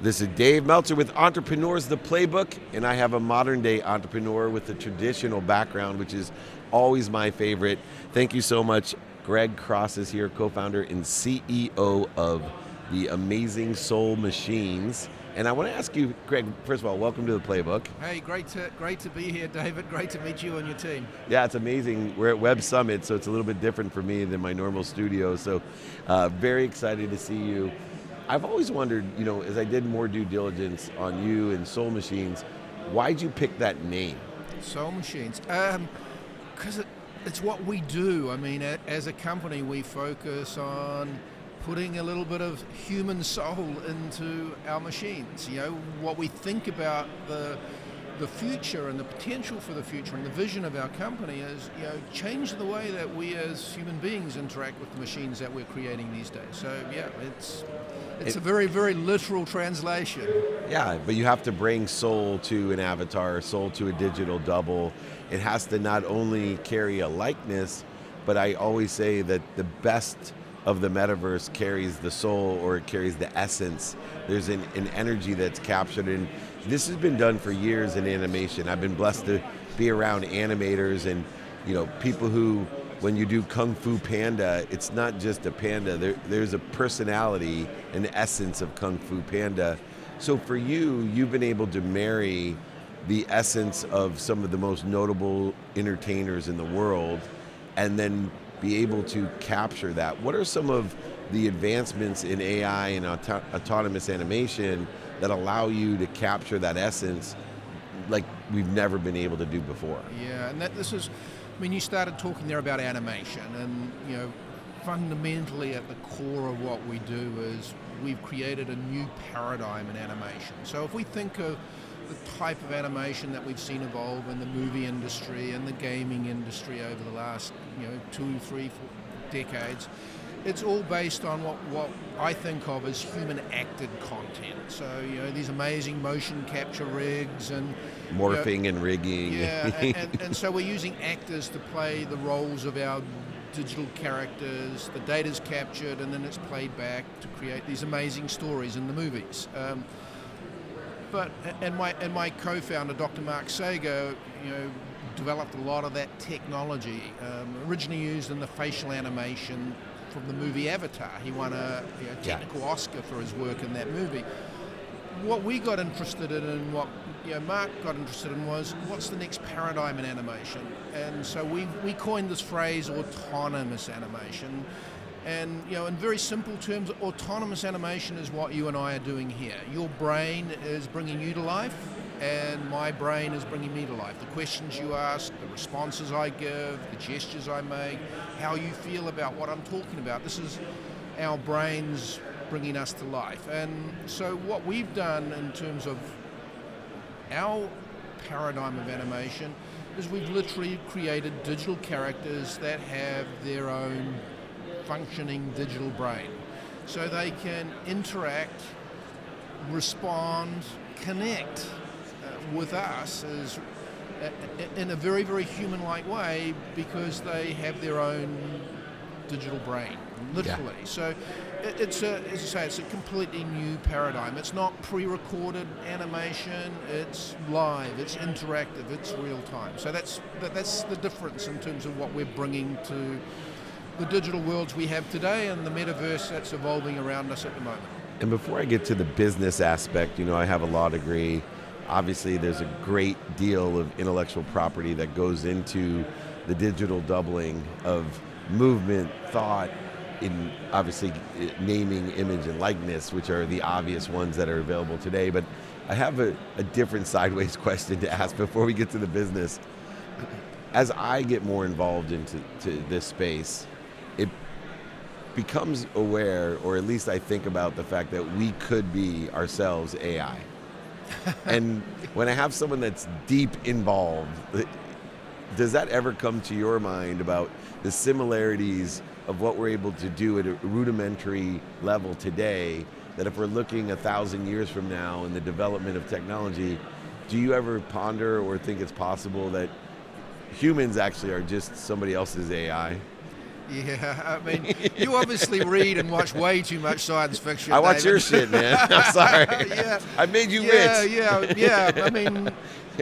This is Dave Meltzer with Entrepreneurs The Playbook, and I have a modern day entrepreneur with a traditional background, which is always my favorite. Thank you so much. Greg Cross is here, co-founder and CEO of the amazing Soul Machines. And I want to ask you, Greg, first of all, welcome to The Playbook. Hey, great to be here, David. Great to meet you and your team. Yeah, it's amazing. We're at Web Summit, so it's a little bit different for me than my normal studio. So very excited to see you. I've always wondered, as I did more due diligence on you and Soul Machines, why'd you pick that name? Soul Machines, because it's what we do. I mean, as a company, we focus on putting a little bit of human soul into our machines. What we think about the future and the potential for the future and the vision of our company is, change the way that we as human beings interact with the machines that we're creating these days. So yeah, it's a very, very literal translation. Yeah, but you have to bring soul to an avatar, soul to a digital double. It has to not only carry a likeness, but I always say that the best of the metaverse carries the soul, or it carries the essence. There's an energy that's captured, and this has been done for years in animation. I've been blessed to be around animators and people who, when you do Kung Fu Panda, it's not just a panda. There's a personality, an essence of Kung Fu Panda. So for you, you've been able to marry the essence of some of the most notable entertainers in the world, and then be able to capture that. What are some of the advancements in AI and autonomous animation that allow you to capture that essence like we've never been able to do before? Yeah, and you started talking there about animation, and fundamentally at the core of what we do is we've created a new paradigm in animation. So if we think of the type of animation that we've seen evolve in the movie industry and the gaming industry over the last 2, 3, 4 decades, it's all based on what I think of as human acted content. So these amazing motion capture rigs and morphing and rigging. Yeah, and so we're using actors to play the roles of our digital characters. The data's captured and then it's played back to create these amazing stories in the movies. But my co-founder, Dr. Mark Sago, developed a lot of that technology, originally used in the facial animation from the movie Avatar. He won a technical Oscar for his work in that movie. What we got interested in, and what Mark got interested in, was what's the next paradigm in animation. And so we coined this phrase, autonomous animation. And in very simple terms, autonomous animation is what you and I are doing here. Your brain is bringing you to life, and my brain is bringing me to life. The questions you ask, the responses I give, the gestures I make, how you feel about what I'm talking about. This is our brains bringing us to life. And so what we've done in terms of our paradigm of animation is we've literally created digital characters that have their own functioning digital brain, so they can interact, respond, connect with us in a very, very human-like way, because they have their own digital brain, literally. Yeah. So it's a completely new paradigm. It's not pre-recorded animation. It's live. It's interactive. It's real time. So that's the difference in terms of what we're bringing to the digital worlds we have today and the metaverse that's evolving around us at the moment. And before I get to the business aspect, I have a law degree. Obviously, there's a great deal of intellectual property that goes into the digital doubling of movement, thought, in obviously naming, image, and likeness, which are the obvious ones that are available today. But I have a different sideways question to ask before we get to the business. As I get more involved into this space, it becomes aware, or at least I think about the fact that we could be ourselves AI. And when I have someone that's deep involved, does that ever come to your mind about the similarities of what we're able to do at a rudimentary level today, that if we're looking 1,000 years from now in the development of technology, do you ever ponder or think it's possible that humans actually are just somebody else's AI? Yeah, I mean, you obviously read and watch way too much science fiction. I watch David. your shit, man. I'm sorry. Yeah, I made you yeah, rich. yeah. I mean,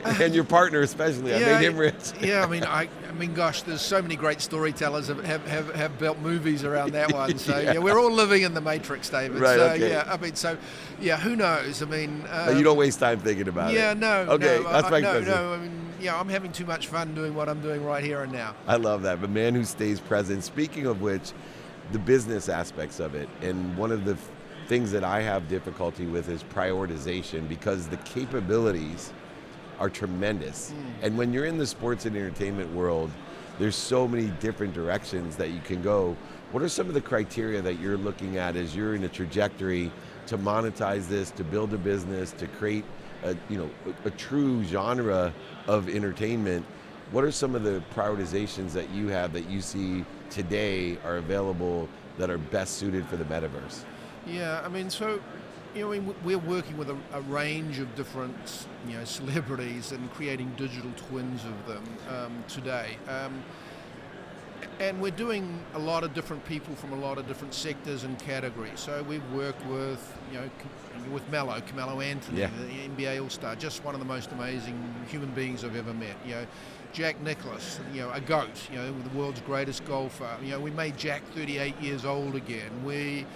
And your partner especially. I made him rich. Yeah, I mean, gosh, there's so many great storytellers have built movies around that one. So yeah, we're all living in the Matrix, David. Right, So okay. yeah, I mean, so yeah, who knows? I mean, You don't waste time thinking about it. yeah, no, Okay, no, that's my question. no. I mean, yeah, I'm having too much fun doing what I'm doing right here and now. I love that. The man who stays present. Speaking of which, the business aspects of it, and one of the things that I have difficulty with is prioritization, because the capabilities are tremendous. And when you're in the sports and entertainment world, there's so many different directions that you can go. What are some of the criteria that you're looking at as you're in a trajectory to monetize this, to build a business, to create a true genre of entertainment? What are some of the prioritizations that you have that you see today are available that are best suited for the metaverse? Yeah, I mean, so, we're working with a range of different, celebrities and creating digital twins of them today. And we're doing a lot of different people from a lot of different sectors and categories. So we've worked with, with Carmelo Anthony, Yeah. the NBA All-Star, just one of the most amazing human beings I've ever met. Jack Nicklaus, a GOAT, the world's greatest golfer. We made Jack 38 years old again. We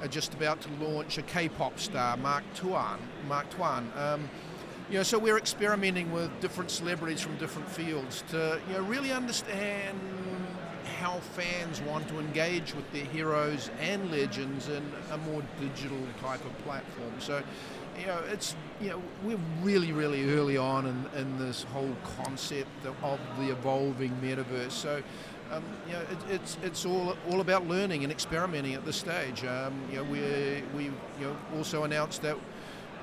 are just about to launch a K-pop star, Mark Tuan. So we're experimenting with different celebrities from different fields to really understand how fans want to engage with their heroes and legends in a more digital type of platform. So, we're really, really early on in this whole concept of the evolving metaverse. So, it's all about learning and experimenting at this stage. We also announced that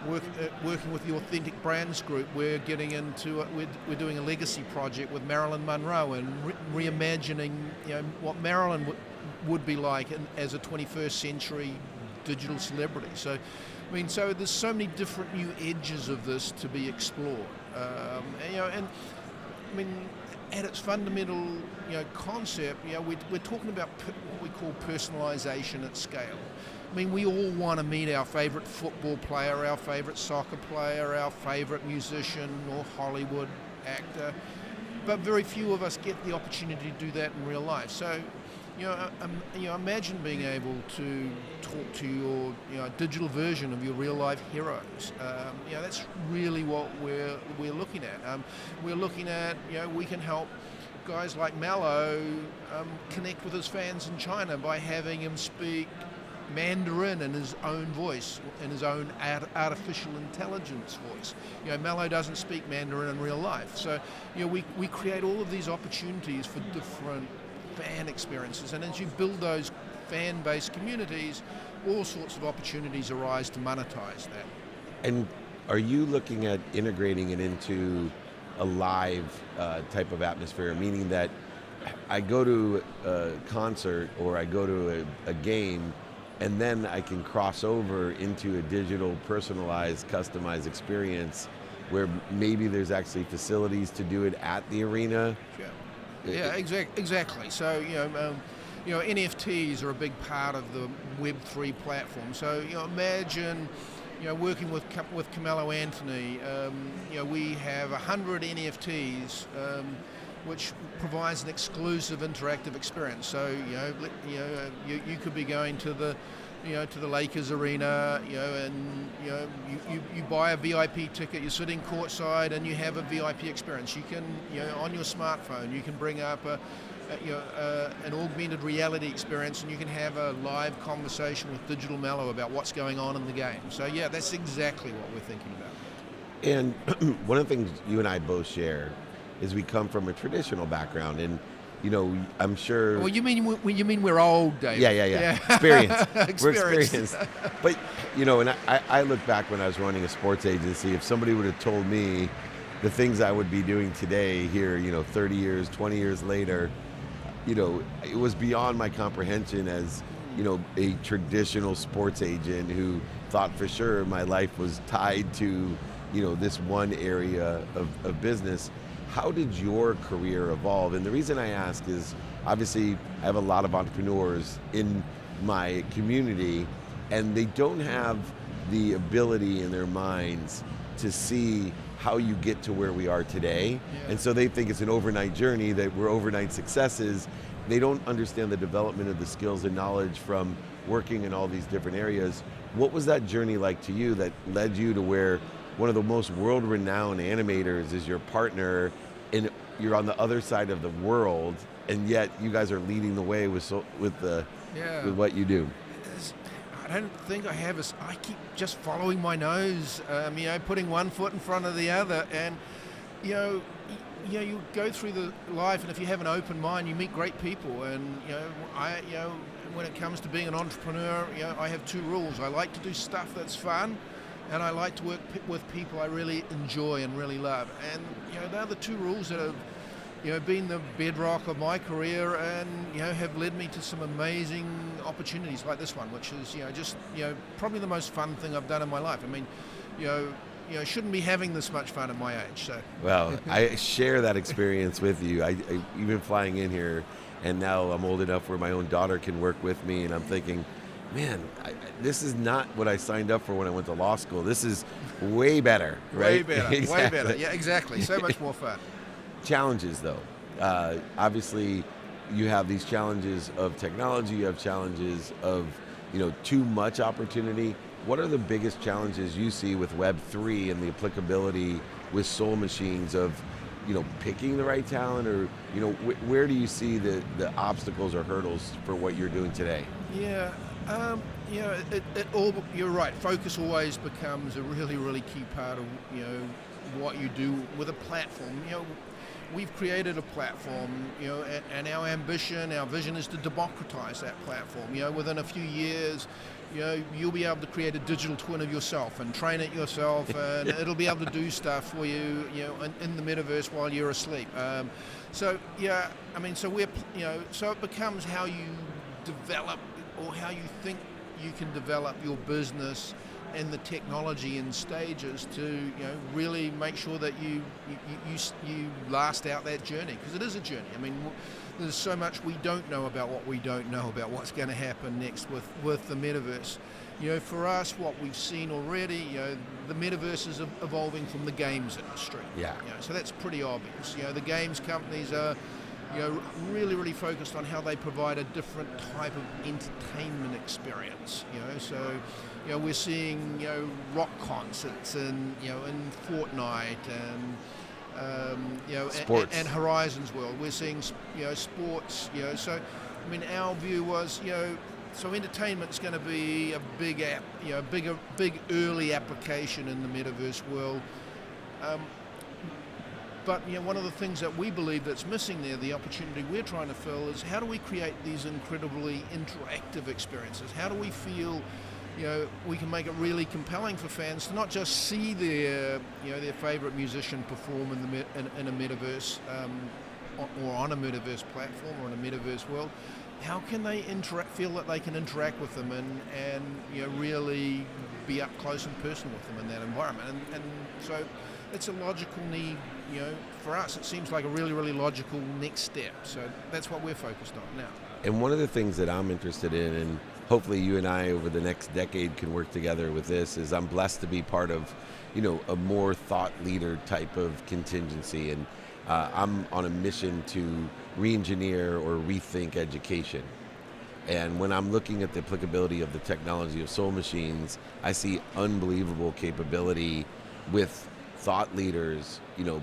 working with the Authentic Brands Group, we're getting into we're doing a legacy project with Marilyn Monroe and reimagining what Marilyn would be like as a 21st century digital celebrity. So, so there's so many different new edges of this to be explored. At its fundamental concept, we're talking about what we call personalization at scale. We all want to meet our favorite football player, our favorite soccer player, our favorite musician or Hollywood actor, but very few of us get the opportunity to do that in real life. So, imagine being able to talk to your digital version of your real life heroes. That's really what we're looking at. We're looking at we can help guys like Mello connect with his fans in China by having him speak Mandarin in his own voice, in his own artificial intelligence voice. Mello doesn't speak Mandarin in real life. So, we create all of these opportunities for different fan experiences. And as you build those fan-based communities, all sorts of opportunities arise to monetize that. And are you looking at integrating it into a live type of atmosphere, meaning that I go to a concert or I go to a game, and then I can cross over into a digital, personalized, customized experience where maybe there's actually facilities to do it at the arena? Sure. Yeah, exactly. So, NFTs are a big part of the Web3 platform. So, imagine, working with Carmelo Anthony, we have 100 NFTs, which provides an exclusive interactive experience. So, you could be going to the Lakers arena, and you buy a VIP ticket, you're sitting courtside, and you have a VIP experience. You can, on your smartphone, you can bring up an augmented reality experience, and you can have a live conversation with Digital Mello about what's going on in the game. So yeah, that's exactly what we're thinking about. And one of the things you and I both share is we come from a traditional background, and I'm sure. Well, you mean we're old, Dave? Yeah. Experience. We're experienced. But and I look back when I was running a sports agency. If somebody would have told me the things I would be doing today here, 30 years, 20 years later, it was beyond my comprehension as a traditional sports agent who thought for sure my life was tied to this one area of business. how did your career evolve? And the reason I ask is, obviously, I have a lot of entrepreneurs in my community, and they don't have the ability in their minds to see how you get to where we are today. Yeah. And so they think it's an overnight journey, that we're overnight successes. They don't understand the development of the skills and knowledge from working in all these different areas. What was that journey like to you that led you to where one of the most world-renowned animators is your partner, and you're on the other side of the world, and yet you guys are leading the way with what you do? I don't think I have. I keep just following my nose, putting one foot in front of the other, and you go through the life, and if you have an open mind, you meet great people. And when it comes to being an entrepreneur, I have two rules. I like to do stuff that's fun, and I like to work with people I really enjoy and really love. And they're the two rules that have been the bedrock of my career, and have led me to some amazing opportunities like this one, which is just probably the most fun thing I've done in my life. I mean, shouldn't be having this much fun at my age. So well, I share that experience with you. I even flying in here, and now I'm old enough where my own daughter can work with me, and I'm thinking, man, this is not what I signed up for when I went to law school. This is way better, right? Way better, Exactly. way better. Yeah, exactly. So much more fun. Challenges, though. Obviously, you have these challenges of technology. You have challenges of too much opportunity. What are the biggest challenges you see with Web3 and the applicability with Soul Machines of picking the right talent, or where do you see the obstacles or hurdles for what you're doing today? Yeah. It all. You're right. Focus always becomes a really, really key part of what you do with a platform. We've created a platform, and our ambition, our vision is to democratize that platform. Within a few years, you'll be able to create a digital twin of yourself and train it yourself, and it'll be able to do stuff for you, in the metaverse while you're asleep. So it becomes how you develop, or how you think you can develop your business and the technology in stages to really make sure that you last out that journey, because it is a journey. I mean, there's so much we don't know about what we don't know about what's going to happen next with the metaverse. For us, what we've seen already, the metaverse is evolving from the games industry. Yeah. So that's pretty obvious. The games companies are really, really focused on how they provide a different type of entertainment experience. So we're seeing rock concerts and in Fortnite and sports and Horizons World. We're seeing sports. So I mean, our view was so entertainment's going to be a big big early application in the metaverse world. But one of the things that we believe that's missing there, the opportunity we're trying to fill, is how do we create these incredibly interactive experiences? How do we feel we can make it really compelling for fans to not just see their favorite musician perform in a metaverse or on a metaverse platform or in a metaverse world? How can they feel that they can interact with them and really be up close and personal with them in that environment? And so it's a logical need. For us, it seems like a really, really logical next step. So that's what we're focused on now. And one of the things that I'm interested in, and hopefully you and I over the next decade can work together with this, is I'm blessed to be part of, a more thought leader type of contingency. And I'm on a mission to re-engineer or rethink education. And when I'm looking at the applicability of the technology of Soul Machines, I see unbelievable capability with thought leaders,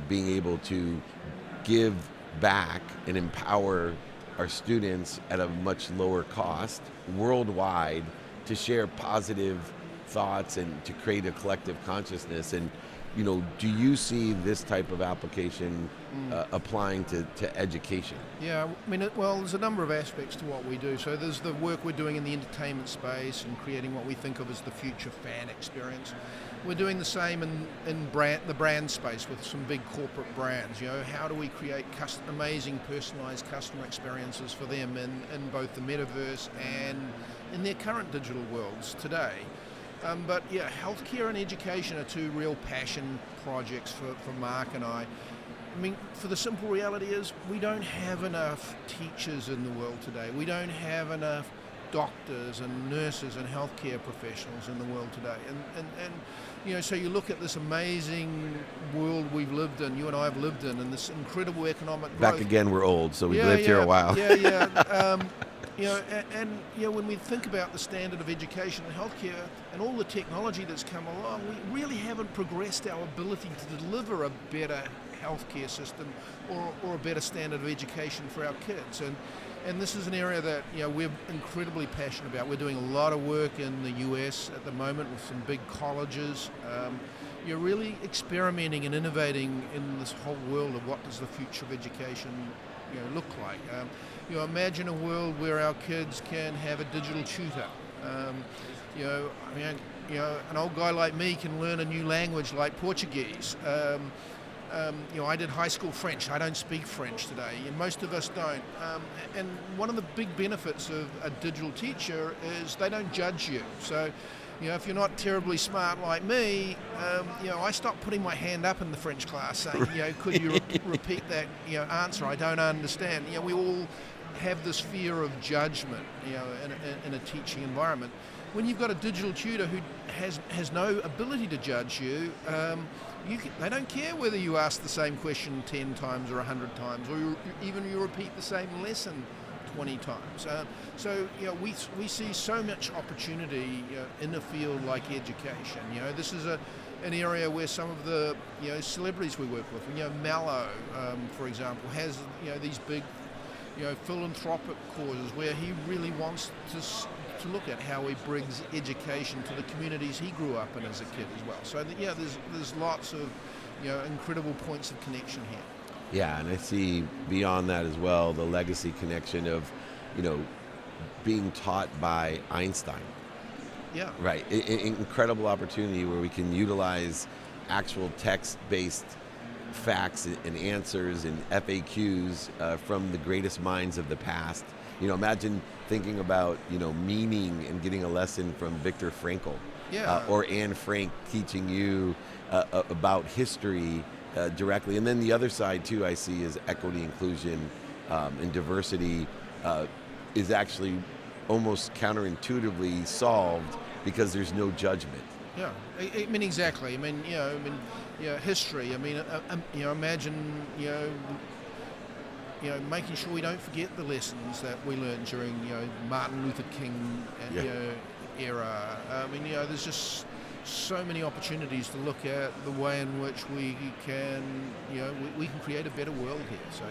being able to give back and empower our students at a much lower cost worldwide to share positive thoughts and to create a collective consciousness. And do you see this type of application applying to education? Yeah, I mean, there's a number of aspects to what we do. So there's the work we're doing in the entertainment space and creating what we think of as the future fan experience. We're doing the same in the brand space with some big corporate brands. How do we create amazing personalized customer experiences for them in both the metaverse and in their current digital worlds today? But healthcare and education are two real passion projects for Mark and I. I mean, for the simple reality is we don't have enough teachers in the world today. We don't have enough doctors and nurses and healthcare professionals in the world today. And so you look at this amazing world we've lived in, you and I have lived in, and this incredible economic growth. Back again, we're old, so we've lived here a while. When we think about the standard of education and healthcare and all the technology that's come along, we really haven't progressed our ability to deliver a better healthcare system or a better standard of education for our kids. And this is an area that we're incredibly passionate about. We're doing a lot of work in the US at the moment with some big colleges. You're really experimenting and innovating in this whole world of what does the future of education look like. Imagine a world where our kids can have a digital tutor. An old guy like me can learn a new language like Portuguese. I did high school French. I don't speak French today, and most of us don't. And one of the big benefits of a digital teacher is they don't judge you. So, if you're not terribly smart like me, I stopped putting my hand up in the French class saying, could you repeat that answer? I don't understand. We all have this fear of judgment, in a teaching environment. When you've got a digital tutor who has no ability to judge you, they don't care whether you ask the same question 10 times or 100 times, or even you repeat the same lesson 20 times. We see so much opportunity in a field like education. This is an area where some of the celebrities we work with, Mallow, for example, has these big philanthropic causes where he really wants to look at how he brings education to the communities he grew up in as a kid as well. So there's lots of incredible points of connection here. Yeah, and I see beyond that as well the legacy connection of being taught by Einstein. Yeah. Right. Incredible opportunity where we can utilize actual text-based facts and answers and FAQs from the greatest minds of the past. Imagine thinking about meaning and getting a lesson from Viktor Frankl, or Anne Frank teaching you about history directly. And then the other side too I see is equity, inclusion, and diversity is actually almost counterintuitively solved because there's no judgment. Yeah, I mean exactly. History. Imagine making sure we don't forget the lessons that we learned during Martin Luther King era. There's just so many opportunities to look at the way in which we can we can create a better world here. So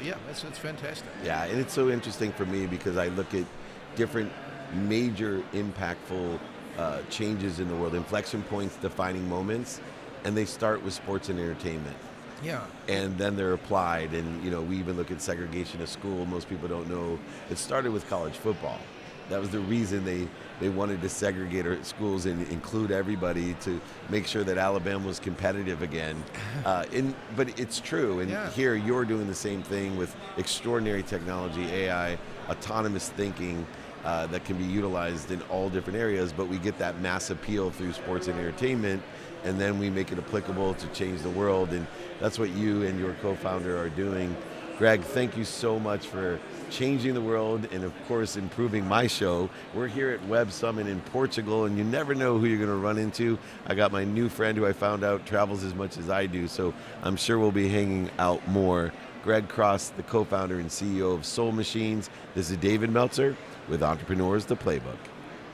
it's fantastic. Yeah, and it's so interesting for me because I look at different major impactful changes in the world, inflection points, defining moments, and they start with sports and entertainment. Yeah. And then they're applied, and we even look at segregation of school. Most people don't know it started with college football. That was the reason they wanted to segregate our schools and include everybody to make sure that Alabama was competitive again. But it's true, and here you're doing the same thing with extraordinary technology, AI, autonomous thinking that can be utilized in all different areas, but we get that mass appeal through sports and entertainment, and then we make it applicable to change the world, and that's what you and your co-founder are doing. Greg, thank you so much for changing the world and, of course, improving my show. We're here at Web Summit in Portugal, and you never know who you're going to run into. I got my new friend who I found out travels as much as I do, so I'm sure we'll be hanging out more. Greg Cross, the co-founder and CEO of Soul Machines. This is David Meltzer with Entrepreneurs, the Playbook.